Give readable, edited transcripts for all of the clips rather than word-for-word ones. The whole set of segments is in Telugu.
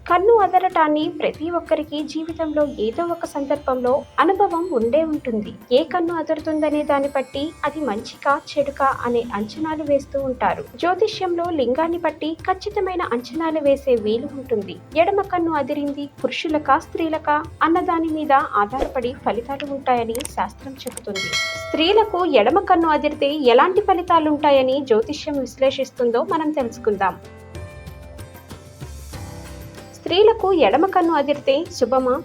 కన్ను అదరటాన్ని ప్రతి ఒక్కరికి జీవితంలో ఏదో ఒక సందర్భంలో అనుభవం ఉండే ఉంటుంది. ఏ కన్ను అదురుతుందనే దాన్ని బట్టి అది మంచికా చెడుకా అనే అంచనాలు వేస్తూ ఉంటారు. జ్యోతిష్యంలో లింగాన్ని బట్టి ఖచ్చితమైన అంచనాలు వేసే వీలు ఉంటుంది. ఎడమ కన్ను అదిరింది పురుషులకా స్త్రీలకా అన్న దాని మీద ఆధారపడి ఫలితాలు ఉంటాయని శాస్త్రం చెబుతుంది. స్త్రీలకు ఎడమ కన్ను అదిరితే ఎలాంటి ఫలితాలు ఉంటాయని జ్యోతిష్యం విశ్లేషిస్తుందో మనం తెలుసుకుందాం. స్త్రీలకు ఎడమ కన్ను అదిరితే శుభమా?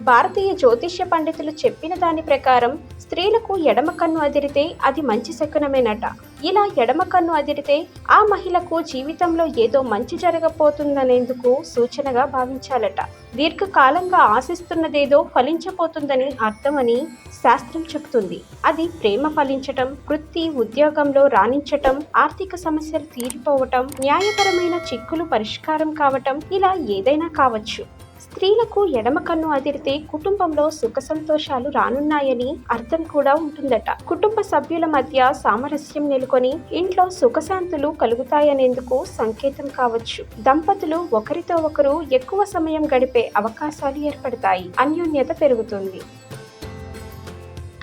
భారతీయ జ్యోతిష్య పండితులు చెప్పిన దాని ప్రకారం స్త్రీలకు ఎడమ కన్ను అదిరితే అది మంచి శకునమేనట. ఇలా ఎడమ కన్ను అదిరితే ఆ మహిళకు జీవితంలో ఏదో మంచి జరగబోతుందనేందుకు సూచనగా భావించాలట. దీర్ఘకాలంగా ఆశిస్తున్నదేదో ఫలించబోతుందని అర్థమని శాస్త్రం చెబుతుంది. అది ప్రేమ ఫలించటం, వృత్తి ఉద్యోగంలో రాణించటం, ఆర్థిక సమస్యలు తీరిపోవటం, న్యాయపరమైన చిక్కులు పరిష్కారం కావటం, ఇలా ఏదైనా కావచ్చు. స్త్రీలకు ఎడమ కన్ను అదిరితే కుటుంబంలో సుఖ సంతోషాలు రానున్నాయని అర్థం కూడా ఉంటుందట. కుటుంబ సభ్యుల మధ్య సామరస్యం నెలకొని ఇంట్లో సుఖశాంతులు కలుగుతాయనేందుకు సంకేతం కావచ్చు. దంపతులు ఒకరితో ఒకరు ఎక్కువ సమయం గడిపే అవకాశాలు ఏర్పడతాయి. అన్యోన్యత పెరుగుతుంది.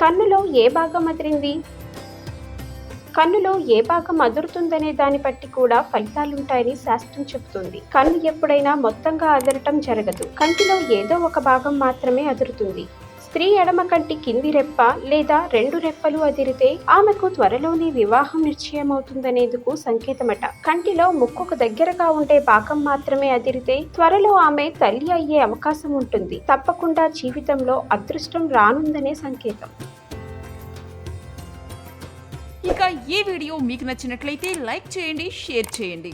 కన్నులో ఏ భాగం అదిరింది? కన్నులో ఏ భాగం అదురుతుందనే దాన్ని బట్టి కూడా ఫలితాలుంటాయని శాస్త్రం చెబుతుంది. కన్ను ఎప్పుడైనా మొత్తంగా అదరటం జరగదు. కంటిలో ఏదో ఒక భాగం మాత్రమే అదురుతుంది. స్త్రీ ఎడమ కంటి కింది రెప్ప లేదా 2 రెప్పలు అదిరితే ఆమెకు త్వరలోనే వివాహం నిశ్చయమవుతుందనేందుకు సంకేతమట. కంటిలో ముక్కుకు దగ్గరగా ఉండే భాగం మాత్రమే అదిరితే త్వరలో ఆమె తల్లి అయ్యే అవకాశం ఉంటుంది. తప్పకుండా జీవితంలో అదృష్టం రానుందనే సంకేతం. ఇక ఈ వీడియో మీకు నచ్చినట్లయితే లైక్ చేయండి, షేర్ చేయండి.